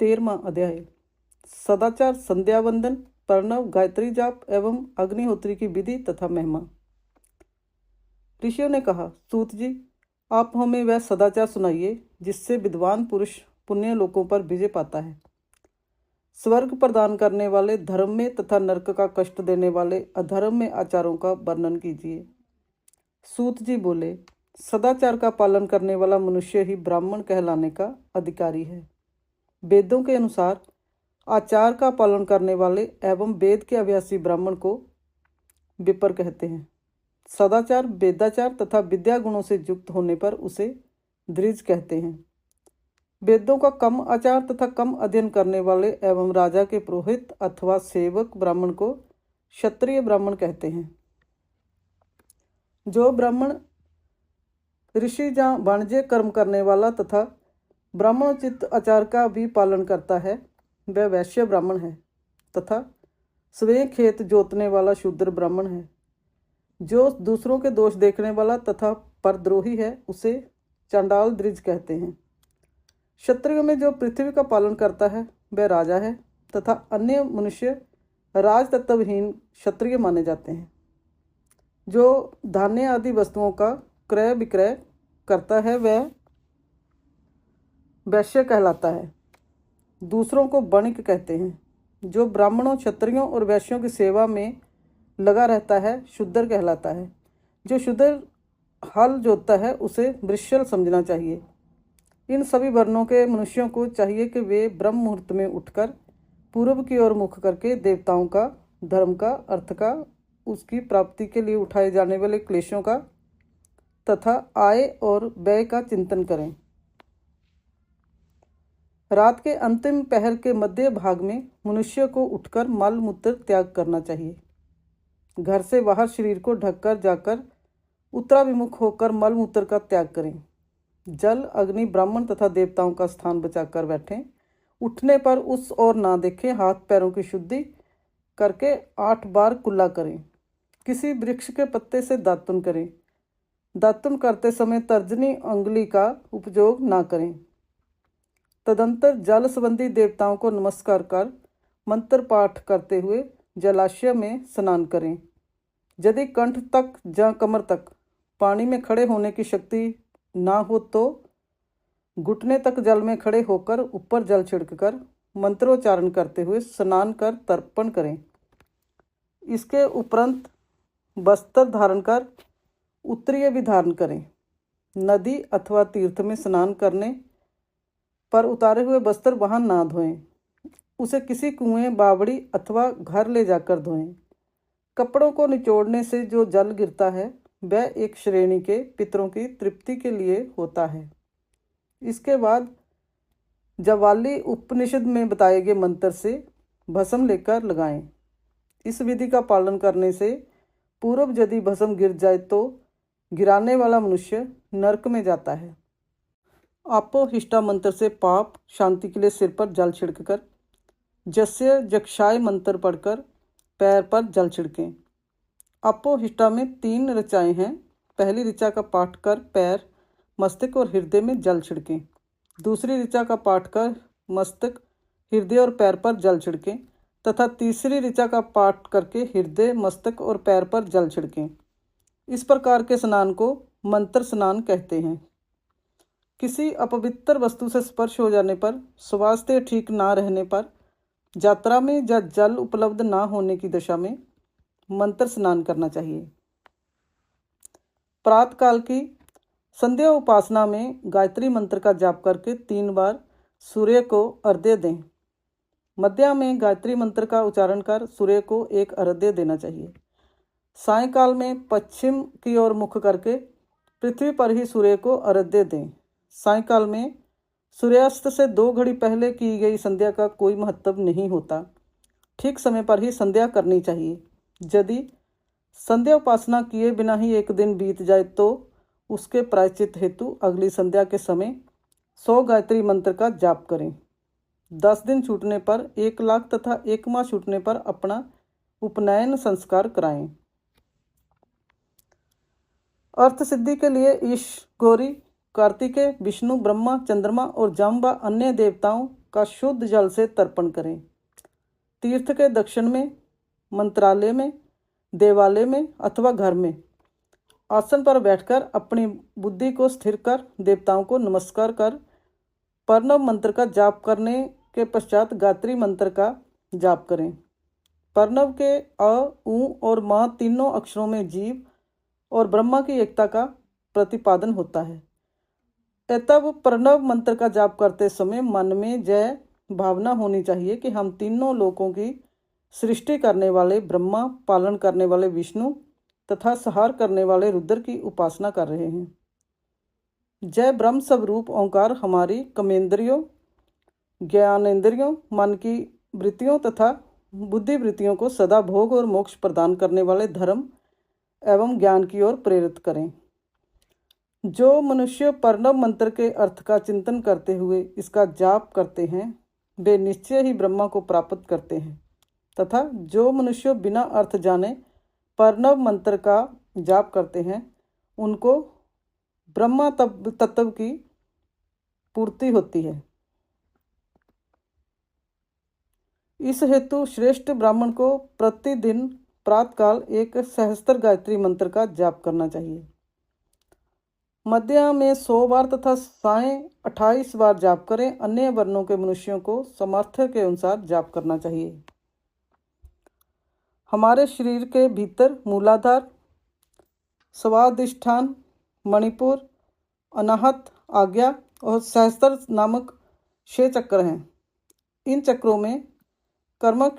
13वां अध्याय। सदाचार, संध्या वंदन, प्रणव, गायत्री जाप एवं अग्निहोत्री की विधि तथा महिमा। ऋषियों ने कहा, सूत जी, आप हमें वह सदाचार सुनाइए जिससे विद्वान पुरुष पुण्य लोकों पर विजय पाता है। स्वर्ग प्रदान करने वाले धर्म में तथा नरक का कष्ट देने वाले अधर्म में आचारों का वर्णन कीजिए। सूत जी बोले, सदाचार का पालन करने वाला मनुष्य ही ब्राह्मण कहलाने का अधिकारी है। वेदों के अनुसार आचार का पालन करने वाले एवं वेद के अभ्यासी ब्राह्मण को विपर कहते हैं। सदाचार, वेदाचार तथा विद्या गुणों से युक्त होने पर उसे द्विज कहते हैं। वेदों का कम आचार तथा कम अध्ययन करने वाले एवं राजा के पुरोहित अथवा सेवक ब्राह्मण को क्षत्रिय ब्राह्मण कहते हैं। जो ब्राह्मण ऋषि या वाणिज्य कर्म करने वाला तथा ब्राह्मणोचित आचार का भी पालन करता है वह वैश्य ब्राह्मण है तथा स्वयं खेत जोतने वाला शूद्र ब्राह्मण है। जो दूसरों के दोष देखने वाला तथा परद्रोही है उसे चांडाल द्विज कहते हैं। क्षत्रियों में जो पृथ्वी का पालन करता है वह राजा है तथा अन्य मनुष्य राजतत्वहीन क्षत्रिय माने जाते हैं। जो धान्य आदि वस्तुओं का क्रय विक्रय करता है वह वैश्य कहलाता है। दूसरों को वणिक कहते हैं। जो ब्राह्मणों, क्षत्रियों और वैश्यों की सेवा में लगा रहता है शूद्र कहलाता है। जो शूद्र हल जोतता है उसे वृश्यल समझना चाहिए। इन सभी वर्णों के मनुष्यों को चाहिए कि वे ब्रह्म मुहूर्त में उठकर पूर्व की ओर मुख करके देवताओं का, धर्म का, अर्थ का, उसकी प्राप्ति के लिए उठाए जाने वाले क्लेशों का तथा आय और व्यय का चिंतन करें। रात के अंतिम पहर के मध्य भाग में मनुष्य को उठकर मल मूत्र त्याग करना चाहिए। घर से बाहर शरीर को ढककर जाकर उत्तराभिमुख होकर मल मूत्र का त्याग करें। जल, अग्नि, ब्राह्मण तथा देवताओं का स्थान बचाकर बैठें। उठने पर उस ओर ना देखें। हाथ पैरों की शुद्धि करके 8 बार कुल्ला करें। किसी वृक्ष के पत्ते से दातुन करें। दातुन करते समय तर्जनी अंगुली का उपयोग ना करें। तदंतर जल संबंधी देवताओं को नमस्कार कर मंत्र पाठ करते हुए जलाशय में स्नान करें। यदि कंठ तक या कमर तक पानी में खड़े होने की शक्ति ना हो तो घुटने तक जल में खड़े होकर ऊपर जल छिड़ककर मंत्रोच्चारण करते हुए स्नान कर तर्पण करें। इसके उपरांत वस्त्र धारण कर उत्तरीय भी धारण करें। नदी अथवा तीर्थ में स्नान करने पर उतारे हुए वस्त्र वहां ना धोएं। उसे किसी कुएं, बावड़ी अथवा घर ले जाकर धोएं। कपड़ों को निचोड़ने से जो जल गिरता है वह एक श्रेणी के पितरों की तृप्ति के लिए होता है। इसके बाद जवाली उपनिषद में बताए गए मंत्र से भस्म लेकर लगाएं। इस विधि का पालन करने से पूर्व यदि भस्म गिर जाए तो गिराने वाला मनुष्य नरक में जाता है। आपो हिष्टा मंत्र से पाप शांति के लिए सिर पर जल छिड़ककर जस्य जक्षाय मंत्र पढ़कर पैर पर जल छिड़कें। आपो हिष्टा में 3 ऋचाएँ हैं। पहली ऋचा का पाठ कर पैर, मस्तक और हृदय में जल छिड़कें। दूसरी ऋचा का पाठ कर मस्तक, हृदय और पैर पर जल छिड़कें तथा तीसरी ऋचा का पाठ करके हृदय, मस्तक और पैर पर जल छिड़कें। इस प्रकार के स्नान को मंत्र स्नान कहते हैं। किसी अपवित्र वस्तु से स्पर्श हो जाने पर, स्वास्थ्य ठीक ना रहने पर, यात्रा में या जल उपलब्ध ना होने की दशा में मंत्र स्नान करना चाहिए। प्रातःकाल की संध्या उपासना में गायत्री मंत्र का जाप करके 3 बार सूर्य को अर्घ्य दें। मध्या में गायत्री मंत्र का उच्चारण कर सूर्य को एक अर्घ्य देना चाहिए। सायंकाल में पश्चिम की ओर मुख करके पृथ्वी पर ही सूर्य को अर्घ्य दें। सायंकाल में सूर्यास्त से 2 घड़ी पहले की गई संध्या का कोई महत्व नहीं होता। ठीक समय पर ही संध्या करनी चाहिए। यदि संध्या उपासना किए बिना ही एक दिन बीत जाए तो उसके प्रायश्चित हेतु अगली संध्या के समय 100 गायत्री मंत्र का जाप करें। 10 दिन छूटने पर 1 लाख तथा 1 माह छूटने पर अपना उपनयन संस्कार कराएं। अर्थ सिद्धि के लिए ईश, गौरी, कार्तिकेय, विष्णु, ब्रह्मा, चंद्रमा और जम व अन्य देवताओं का शुद्ध जल से तर्पण करें। तीर्थ के दक्षिण में, मंत्रालय में, देवालय में अथवा घर में आसन पर बैठकर अपनी बुद्धि को स्थिर कर देवताओं को नमस्कार कर प्रणव मंत्र का जाप करने के पश्चात गायत्री मंत्र का जाप करें। प्रणव के अ, उ और म तीनों अक्षरों में जीव और ब्रह्मा की एकता का प्रतिपादन होता है। तब प्रणव मंत्र का जाप करते समय मन में जय भावना होनी चाहिए कि हम तीनों लोकों की सृष्टि करने वाले ब्रह्मा, पालन करने वाले विष्णु तथा संहार करने वाले रुद्र की उपासना कर रहे हैं। जय ब्रह्म स्वरूप ओंकार हमारी कर्मेंद्रियों, ज्ञानेंद्रियों, मन की वृत्तियों तथा बुद्धि वृत्तियों को सदा भोग और मोक्ष प्रदान करने वाले धर्म एवं ज्ञान की ओर प्रेरित करें। जो मनुष्य प्रणव मंत्र के अर्थ का चिंतन करते हुए इसका जाप करते हैं वे निश्चय ही ब्रह्मा को प्राप्त करते हैं, तथा जो मनुष्य बिना अर्थ जाने प्रणव मंत्र का जाप करते हैं उनको ब्रह्मा तत्व की पूर्ति होती है। इस हेतु श्रेष्ठ ब्राह्मण को प्रतिदिन प्रातःकाल एक सहस्त्र गायत्री मंत्र का जाप करना चाहिए। मध्य में 100 बार तथा साय 28 बार जाप करें। अन्य वर्णों के मनुष्यों को सामर्थ्य के अनुसार जाप करना चाहिए। हमारे शरीर के भीतर मूलाधार, स्वादिष्ठान, मणिपुर, अनाहत, आज्ञा और सहस्त्र नामक 6 चक्र हैं। इन चक्रों में कर्मक,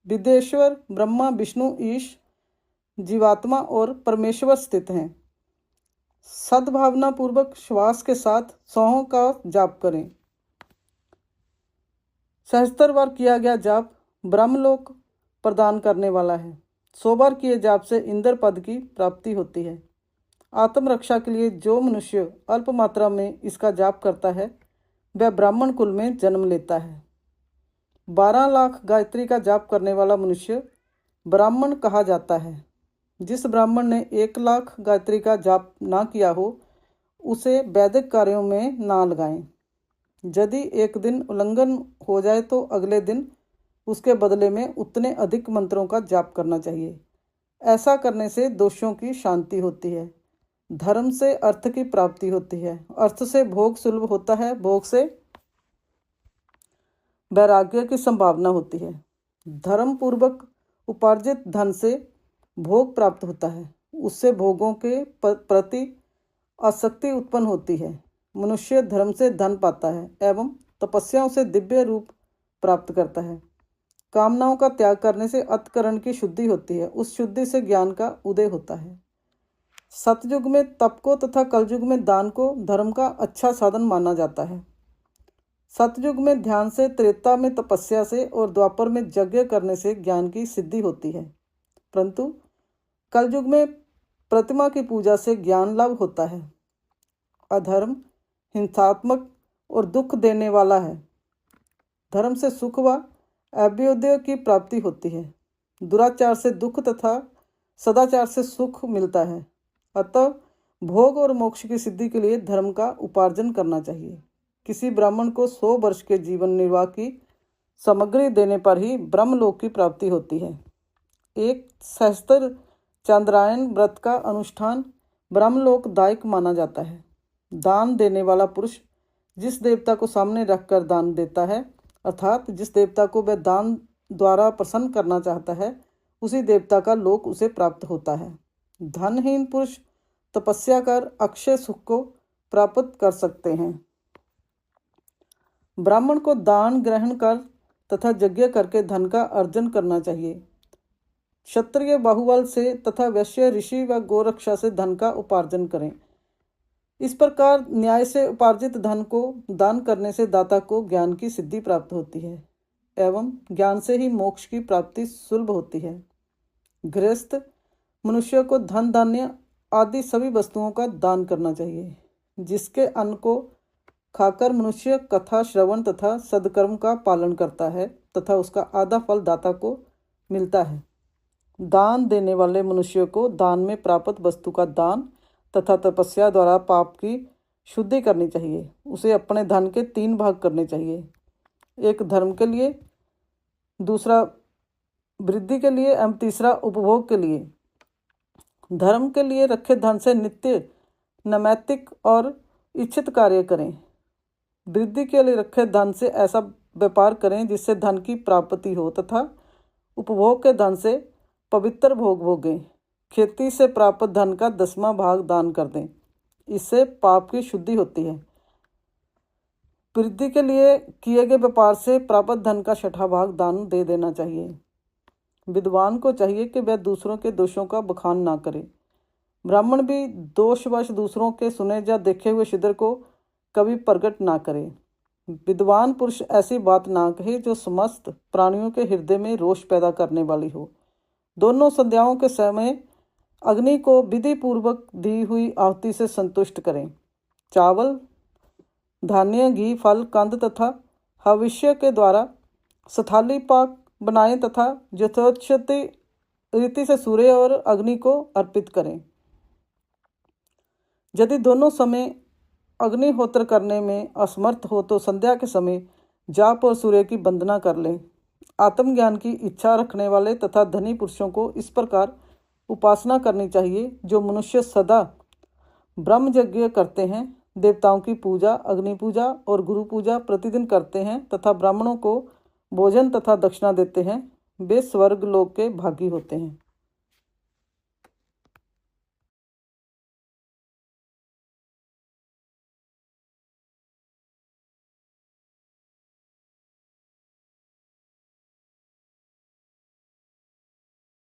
विदेश्वर, ब्रह्मा, विष्णु, ईश, जीवात्मा और परमेश्वर स्थित हैं। सद्भावना पूर्वक श्वास के साथ 100 का जाप करें। सहस्त्र बार किया गया जाप ब्रह्मलोक प्रदान करने वाला है। 100 बार किए जाप से इंद्र पद की प्राप्ति होती है। आत्मरक्षा के लिए जो मनुष्य अल्प मात्रा में इसका जाप करता है वह ब्राह्मण कुल में जन्म लेता है। 12 लाख गायत्री का जाप करने वाला मनुष्य ब्राह्मण कहा जाता है। जिस ब्राह्मण ने 1 लाख गायत्री का जाप ना किया हो उसे वैदिक कार्यों में ना लगाएं। यदि एक दिन उल्लंघन हो जाए तो अगले दिन उसके बदले में उतने अधिक मंत्रों का जाप करना चाहिए। ऐसा करने से दोषों की शांति होती है, धर्म से अर्थ की प्राप्ति होती है, अर्थ से भोग सुलभ होता है, भोग से वैराग्य की संभावना होती है, धर्म पूर्वक उपार्जित धन से भोग प्राप्त होता है, उससे भोगों के प्रति आसक्ति उत्पन्न होती है, मनुष्य धर्म से धन पाता है एवं तपस्याओं से दिव्य रूप प्राप्त करता है। कामनाओं का त्याग करने से अंतःकरण की शुद्धि होती है, उस शुद्धि से ज्ञान का उदय होता है। सतयुग में तप को तथा कलयुग में दान को धर्म का अच्छा साधन माना जाता है। सतयुग में ध्यान से, त्रेता में तपस्या से और द्वापर में यज्ञ करने से ज्ञान की सिद्धि होती है, परंतु कलयुग में प्रतिमा की पूजा से ज्ञान लाभ होता है। अधर्म हिंसात्मक और दुख देने वाला है, धर्म से सुख व अभ्युदय की प्राप्ति होती है। दुराचार से दुख तथा सदाचार से सुख मिलता है। अतः भोग और मोक्ष की सिद्धि के लिए धर्म का उपार्जन करना चाहिए। किसी ब्राह्मण को 100 वर्ष के जीवन निर्वाह की सामग्री देने पर ही ब्रह्मलोक की प्राप्ति होती है। एक सहस्त्र चांद्रायन व्रत का अनुष्ठान ब्रह्मलोकदायक माना जाता है। दान देने वाला पुरुष जिस देवता को सामने रखकर दान देता है, अर्थात जिस देवता को वह दान द्वारा प्रसन्न करना चाहता है, उसी देवता का लोक उसे प्राप्त होता है। धनहीन पुरुष तपस्या कर अक्षय सुख को प्राप्त कर सकते हैं। ब्राह्मण को दान ग्रहण कर तथा यज्ञ करके धन का अर्जन करना चाहिए। क्षत्रिय बाहुबल से तथा वैश्य ऋषि व गोरक्षा से धन का उपार्जन करें। इस प्रकार न्याय से उपार्जित धन को दान करने से दाता को ज्ञान की सिद्धि प्राप्त होती है एवं ज्ञान से ही मोक्ष की प्राप्ति सुलभ होती है। गृहस्थ मनुष्य को धन धान्य आदि सभी वस्तुओं का दान करना चाहिए। जिसके अन्न को खाकर मनुष्य कथा श्रवण तथा सदकर्म का पालन करता है तथा उसका आधा फल दाता को मिलता है। दान देने वाले मनुष्य को दान में प्राप्त वस्तु का दान तथा तपस्या द्वारा पाप की शुद्धि करनी चाहिए। उसे अपने धन के 3 भाग करने चाहिए, एक धर्म के लिए, दूसरा वृद्धि के लिए एवं तीसरा उपभोग के लिए। धर्म के लिए रखे धन से नित्य नैमित्तिक और इच्छित कार्य करें। वृद्धि के लिए रखे धन से ऐसा व्यापार करें जिससे धन की प्राप्ति हो, तथा उपभोग के धन से पवित्र भोग भोगें। खेती से प्राप्त धन का 10वां भाग दान कर दें, इससे पाप की शुद्धि होती है। वृद्धि के लिए किए गए व्यापार से प्राप्त धन का 6वां भाग दान दे देना चाहिए। विद्वान को चाहिए कि वह दूसरों के दोषों का बखान ना करे। ब्राह्मण भी दोषवश दूसरों के सुने या देखे हुए छिद्र को कभी प्रकट ना करे। विद्वान पुरुष ऐसी बात ना कहे जो समस्त प्राणियों के हृदय में रोष पैदा करने वाली हो। दोनों संध्याओं के समय अग्नि को विधि पूर्वक दी हुई आहुति से संतुष्ट करें। चावल, धान्य, घी, फल, कंद तथा हविष्य के द्वारा स्थाली पाक बनाएं तथा यथोचित रीति से सूर्य और अग्नि को अर्पित करें। यदि दोनों समय अग्निहोत्र करने में असमर्थ हो तो संध्या के समय जाप और सूर्य की वंदना कर लें। आत्मज्ञान की इच्छा रखने वाले तथा धनी पुरुषों को इस प्रकार उपासना करनी चाहिए जो मनुष्य सदा ब्रह्म यज्ञ करते हैं, देवताओं की पूजा, अग्नि पूजा और गुरु पूजा प्रतिदिन करते हैं तथा ब्राह्मणों को भोजन तथा दक्षिणा देते हैं। वे स्वर्ग लोक के भागी होते हैं।